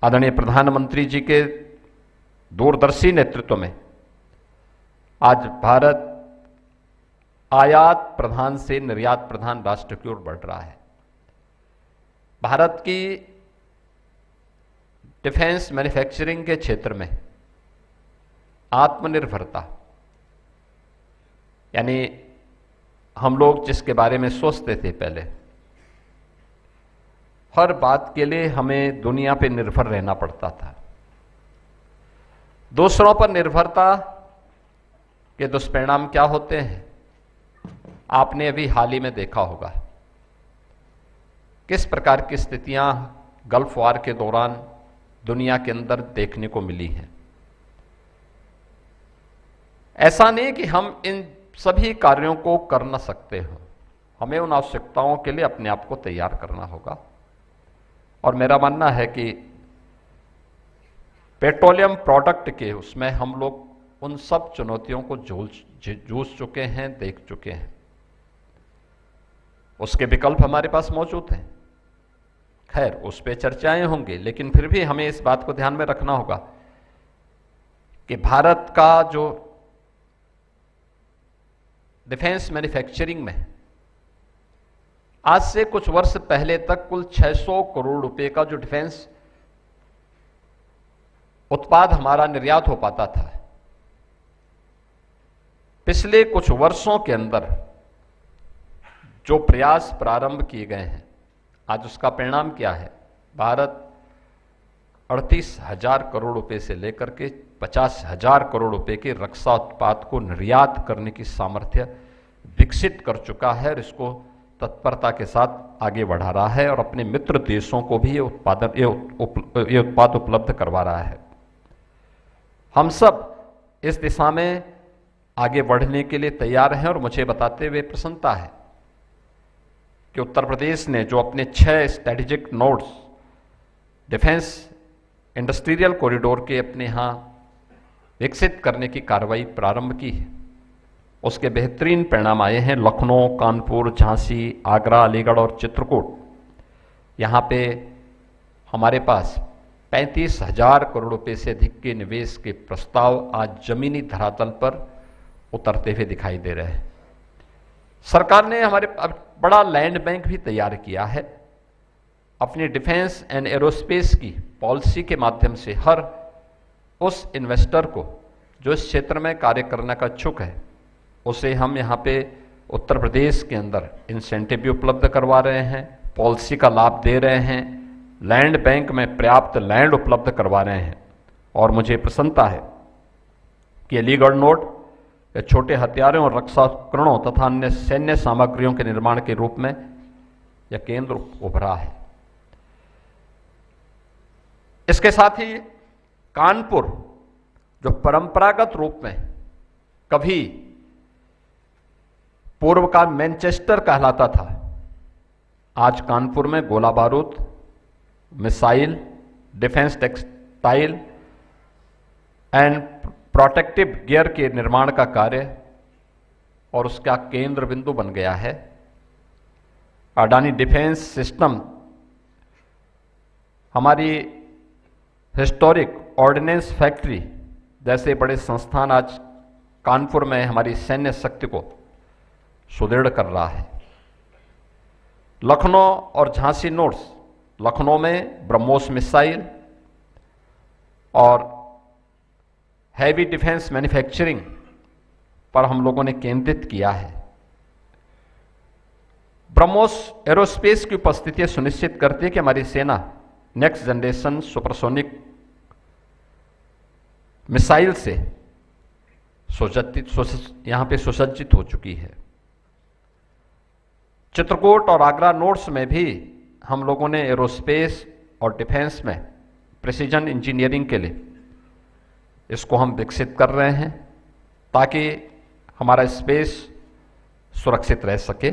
आदरणीय प्रधानमंत्री जी के दूरदर्शी नेतृत्व में आज भारत आयात प्रधान से निर्यात प्रधान राष्ट्र की ओर बढ़ रहा है। भारत की डिफेंस मैन्युफैक्चरिंग के क्षेत्र में आत्मनिर्भरता, यानी हम लोग जिसके बारे में सोचते थे पहले, हर बात के लिए हमें दुनिया पे निर्भर रहना पड़ता था। दूसरों पर निर्भरता के दुष्परिणाम क्या होते हैं आपने अभी हाल ही में देखा होगा। किस प्रकार की स्थितियां गल्फ वार के दौरान दुनिया के अंदर देखने को मिली हैं। ऐसा नहीं कि हम इन सभी कार्यों को कर न सकते हो, हमें उन आवश्यकताओं के लिए अपने आप को तैयार करना होगा। और मेरा मानना है कि पेट्रोलियम प्रोडक्ट के उसमें हम लोग उन सब चुनौतियों को जूझ चुके हैं, देख चुके हैं। उसके विकल्प हमारे पास मौजूद हैं। खैर, उस पर चर्चाएं होंगी, लेकिन फिर भी हमें इस बात को ध्यान में रखना होगा कि भारत का जो डिफेंस मैन्युफैक्चरिंग में आज से कुछ वर्ष पहले तक कुल 600 करोड़ रुपए का जो डिफेंस उत्पाद हमारा निर्यात हो पाता था, पिछले कुछ वर्षों के अंदर जो प्रयास प्रारंभ किए गए हैं, आज उसका परिणाम क्या है। भारत 38,000 करोड़ रुपए से लेकर के 50,000 करोड़ रुपए के रक्षा उत्पाद को निर्यात करने की सामर्थ्य विकसित कर चुका है और इसको तत्परता के साथ आगे बढ़ा रहा है और अपने मित्र देशों को भी ये उत्पाद उपलब्ध करवा रहा है। हम सब इस दिशा में आगे बढ़ने के लिए तैयार हैं और मुझे बताते हुए प्रसन्नता है कि उत्तर प्रदेश ने जो अपने 6 strategic nodes defence industrial corridor के अपने यहाँ विकसित करने की कार्रवाई प्रारंभ की है, उसके बेहतरीन परिणाम आए हैं। लखनऊ, कानपुर, झांसी, आगरा, अलीगढ़ और चित्रकूट, यहाँ पे हमारे पास 35,000 करोड़ रुपए से अधिक के निवेश के प्रस्ताव आज जमीनी धरातल पर उतरते हुए दिखाई दे रहे हैं। सरकार ने हमारे बड़ा लैंड बैंक भी तैयार किया है। अपनी डिफेंस एंड एरोस्पेस की पॉलिसी के माध्यम से हर उस इन्वेस्टर को जो इस क्षेत्र में कार्य करने का इच्छुक है, उसे हम यहाँ पे उत्तर प्रदेश के अंदर इंसेंटिव भी उपलब्ध करवा रहे हैं, पॉलिसी का लाभ दे रहे हैं, लैंड बैंक में पर्याप्त लैंड उपलब्ध करवा रहे हैं। और मुझे प्रसन्नता है कि अलीगढ़ नोड छोटे हथियारों और रक्षा उपकरणों तथा अन्य सैन्य सामग्रियों के निर्माण के रूप में यह केंद्र उभरा है। इसके साथ ही कानपुर, जो परंपरागत रूप में कभी पूर्व का मैनचेस्टर कहलाता था, आज कानपुर में गोला बारूद, missile, defence textile and protective gear के निर्माण का कार्य और उसका केंद्र बिंदु बन गया है। अडानी डिफेंस सिस्टम हमारी हिस्टोरिक ऑर्डिनेंस फैक्ट्री जैसे बड़े संस्थान आज कानपुर में हमारी सैन्य शक्ति को सुदृढ़ कर रहा है। लखनऊ और झांसी नोड्स, लखनऊ में ब्रह्मोस मिसाइल और हैवी डिफेंस मैन्युफैक्चरिंग पर हम लोगों ने केंद्रित किया है। ब्रह्मोस एरोस्पेस की उपस्थिति सुनिश्चित करती है कि हमारी सेना नेक्स्ट जनरेशन सुपरसोनिक मिसाइल से यहां पे सुसज्जित हो चुकी है। चित्रकूट और आगरा नोड्स में भी हम लोगों ने एरोस्पेस और डिफेंस में प्रिसीजन इंजीनियरिंग के लिए इसको हम विकसित कर रहे हैं ताकि हमारा स्पेस सुरक्षित रह सके।